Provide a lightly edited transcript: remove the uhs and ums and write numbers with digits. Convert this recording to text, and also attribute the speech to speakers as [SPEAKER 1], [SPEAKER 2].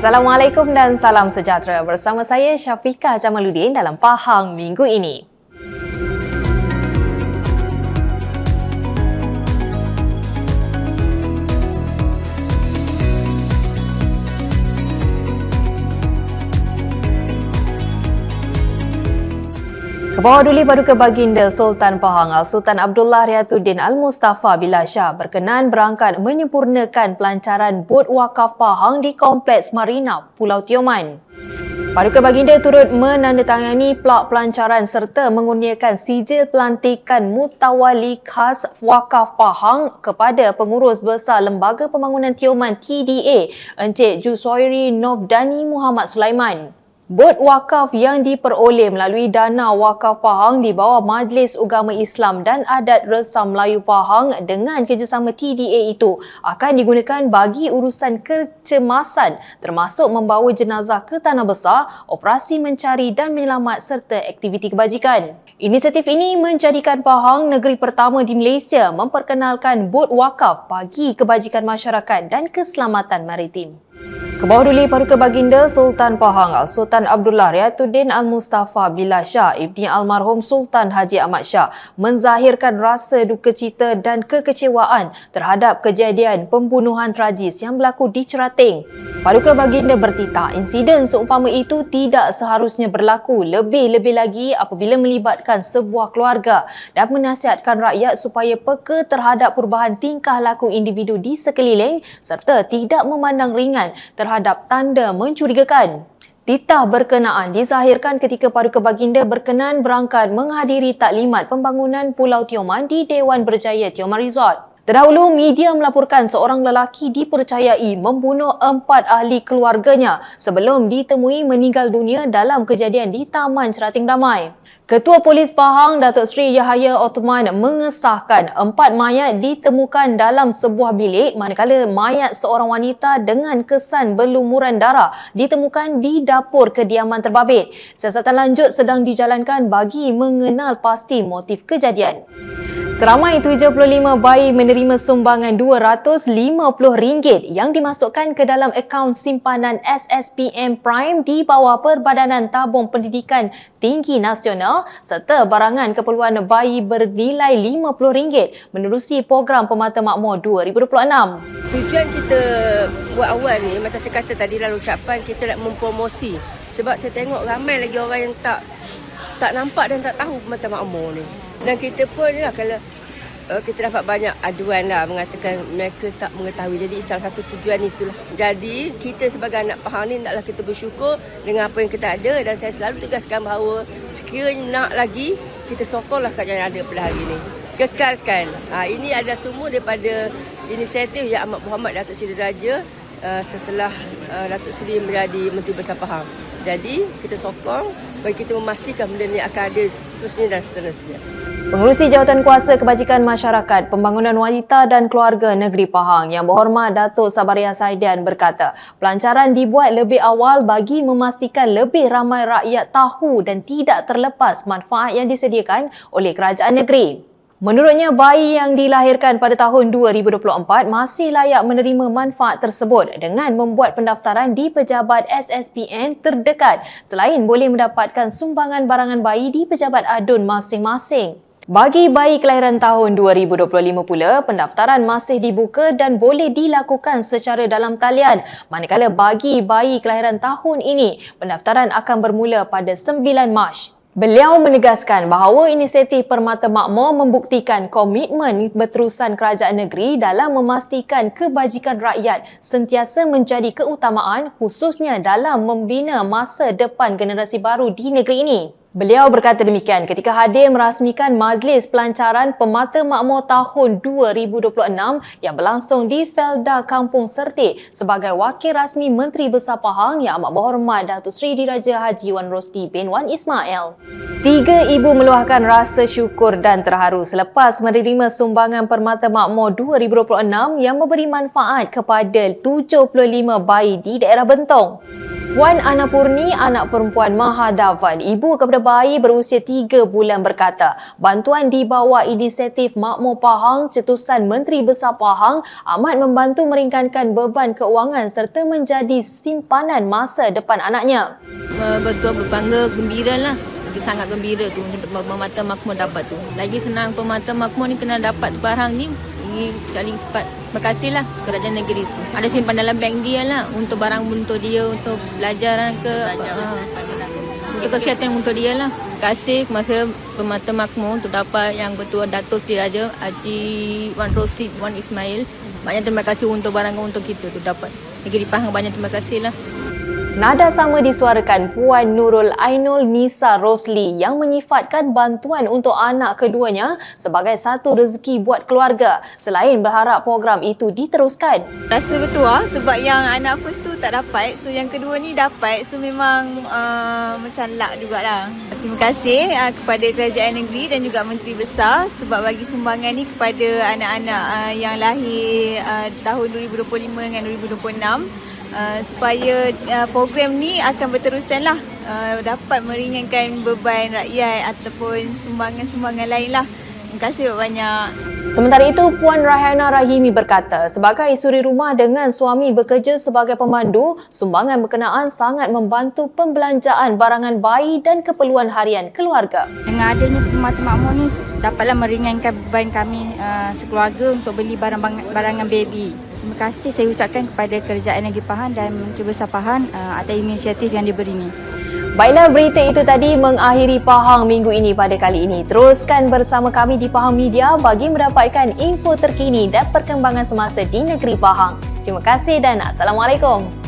[SPEAKER 1] Assalamualaikum dan salam sejahtera. Bersama saya Syafiqah Jamaluddin dalam Pahang minggu ini. Kebawa Duli Paduka Baginda Sultan Pahang Sultan Abdullah Riayatuddin Al-Mustafa Billah Shah berkenan berangkat menyempurnakan pelancaran bot wakaf Pahang di Kompleks Marina Pulau Tioman. Paduka Baginda turut menandatangani plak pelancaran serta mengurniakan sijil pelantikan Mutawali Khas Wakaf Pahang kepada Pengurus Besar Lembaga Pembangunan Tioman TDA Encik Jusoiri Novdani Muhammad Sulaiman. Bot wakaf yang diperoleh melalui dana wakaf Pahang di bawah Majlis Ugama Islam dan Adat Resam Melayu Pahang dengan kerjasama TDA itu akan digunakan bagi urusan kecemasan termasuk membawa jenazah ke Tanah Besar, operasi mencari dan menyelamat serta aktiviti kebajikan. Inisiatif ini menjadikan Pahang negeri pertama di Malaysia memperkenalkan bot wakaf bagi kebajikan masyarakat dan keselamatan maritim. Kebawa Duli Paduka Baginda Sultan Pahang Sultan Abdullah Riayatuddin Al-Mustafa Billah Shah Ibni Almarhum Sultan Haji Ahmad Shah menzahirkan rasa duka cita dan kekecewaan terhadap kejadian pembunuhan tragis yang berlaku di Cerating. Paduka Baginda bertitah insiden seumpama itu tidak seharusnya berlaku, lebih-lebih lagi apabila melibatkan sebuah keluarga, dan menasihatkan rakyat supaya peka terhadap perubahan tingkah laku individu di sekeliling serta tidak memandang ringan terhadap tanda mencurigakan. Titah berkenaan dizahirkan ketika Paduka Baginda berkenan berangkat menghadiri taklimat pembangunan Pulau Tioman di Dewan Berjaya Tioman Resort. Terdahulu, media melaporkan seorang lelaki dipercayai membunuh 4 ahli keluarganya sebelum ditemui meninggal dunia dalam kejadian di Taman Cerating Damai. Ketua Polis Pahang Datuk Seri Yahaya Othman mengesahkan 4 mayat ditemukan dalam sebuah bilik manakala mayat seorang wanita dengan kesan berlumuran darah ditemukan di dapur kediaman terbabit. Siasatan lanjut sedang dijalankan bagi mengenal pasti motif kejadian. Seramai 75 bayi menerima sumbangan RM250 yang dimasukkan ke dalam akaun simpanan SSPM Prime di bawah Perbadanan Tabung Pendidikan Tinggi Nasional serta barangan keperluan bayi bernilai RM50 menerusi program Pemata Makmur 2026.
[SPEAKER 2] Tujuan kita buat awal ni, macam saya kata tadi dalam ucapan, kita nak mempromosi. Sebab saya tengok ramai lagi orang yang tak nampak dan tak tahu Pemata Makmur ni. Dan kita pun kalau kita dapat banyak aduan lah mengatakan mereka tak mengetahui. Jadi salah satu tujuan itulah. Jadi kita sebagai anak Pahang ni naklah kita bersyukur dengan apa yang kita ada, dan saya selalu tegaskan bahawa sekiranya nak lagi, kita sokonglah kat yang ada pada hari ni. Kekalkan. Ini adalah semua daripada inisiatif Yang Amat Berhormat Datuk Seri Diraja setelah Datuk Seri menjadi Menteri Besar Pahang. Jadi kita sokong bagi kita memastikan benda ni akan ada seterusnya dan seterusnya.
[SPEAKER 1] Pengerusi Jawatan Kuasa Kebajikan Masyarakat, Pembangunan Wanita dan Keluarga Negeri Pahang Yang Berhormat Datuk Sabaria Saidian berkata, pelancaran dibuat lebih awal bagi memastikan lebih ramai rakyat tahu dan tidak terlepas manfaat yang disediakan oleh kerajaan negeri. Menurutnya, bayi yang dilahirkan pada tahun 2024 masih layak menerima manfaat tersebut dengan membuat pendaftaran di pejabat SSPN terdekat selain boleh mendapatkan sumbangan barangan bayi di pejabat adun masing-masing. Bagi bayi kelahiran tahun 2025 pula, pendaftaran masih dibuka dan boleh dilakukan secara dalam talian. Manakala bagi bayi kelahiran tahun ini, pendaftaran akan bermula pada 9 Mac. Beliau menegaskan bahawa inisiatif Permata Makmur membuktikan komitmen berterusan kerajaan negeri dalam memastikan kebajikan rakyat sentiasa menjadi keutamaan, khususnya dalam membina masa depan generasi baru di negeri ini. Beliau berkata demikian ketika hadir merasmikan Majlis Pelancaran Pemata Makmur tahun 2026 yang berlangsung di Felda Kampung Sertih sebagai Wakil Rasmi Menteri Besar Pahang Yang Amat Berhormat Datuk Seri Diraja Haji Wan Rosdi bin Wan Ismail. 3 ibu meluahkan rasa syukur dan terharu selepas menerima sumbangan Permata Makmur 2026 yang memberi manfaat kepada 75 bayi di daerah Bentong. Wan Anapurni, anak perempuan Mahadavan, ibu kepada bayi berusia 3 bulan berkata, bantuan di bawah inisiatif Makmur Pahang, Cetusan Menteri Besar Pahang amat membantu meringankan beban keuangan serta menjadi simpanan masa depan anaknya.
[SPEAKER 3] Betul berbangga, gembira lah. Sangat gembira tu untuk pemata makmur dapat tu. Lagi senang pemata makmur ni kena dapat barang ni. Sekali cepat. Terima kasihlah kerajaan negeri tu. Ada simpan dalam bank dia lah untuk barang untuk dia, untuk belajar ke untuk kesihatan untuk dia lah. Terima kasih masa pemata makmur untuk dapat yang betul Dato' Seri Raja Haji Wan Rosid Wan Ismail. Banyak terima kasih untuk barang untuk kita tu dapat. Negeri Pahang banyak terima kasih lah.
[SPEAKER 1] Nada sama disuarakan Puan Nurul Ainul Nisa Rosli yang menyifatkan bantuan untuk anak keduanya sebagai satu rezeki buat keluarga selain berharap program itu diteruskan.
[SPEAKER 4] Rasa betul sebab yang anak first tu tak dapat, so yang kedua ni dapat, so memang macam luck jugalah. Terima kasih kepada kerajaan negeri dan juga Menteri Besar sebab bagi sumbangan ni kepada anak-anak yang lahir tahun 2025 dengan 2026. Supaya program ni akan berterusan lah, dapat meringankan beban rakyat ataupun sumbangan-sumbangan lain lah. Terima kasih banyak.
[SPEAKER 1] Sementara itu, Puan Raihana Rahimi berkata, sebagai suri rumah dengan suami bekerja sebagai pemandu, sumbangan berkenaan sangat membantu pembelanjaan barangan bayi dan keperluan harian keluarga.
[SPEAKER 5] Dengan adanya pemata makmur ni dapatlah meringankan beban kami sekeluarga untuk beli barangan baby. Terima kasih saya ucapkan kepada Kerajaan Negeri Pahang dan Menteri Besar Pahang atas inisiatif yang diberi ni.
[SPEAKER 1] Baiklah, berita itu tadi mengakhiri Pahang minggu ini pada kali ini. Teruskan bersama kami di Pahang Media bagi mendapatkan info terkini dan perkembangan semasa di negeri Pahang. Terima kasih dan Assalamualaikum.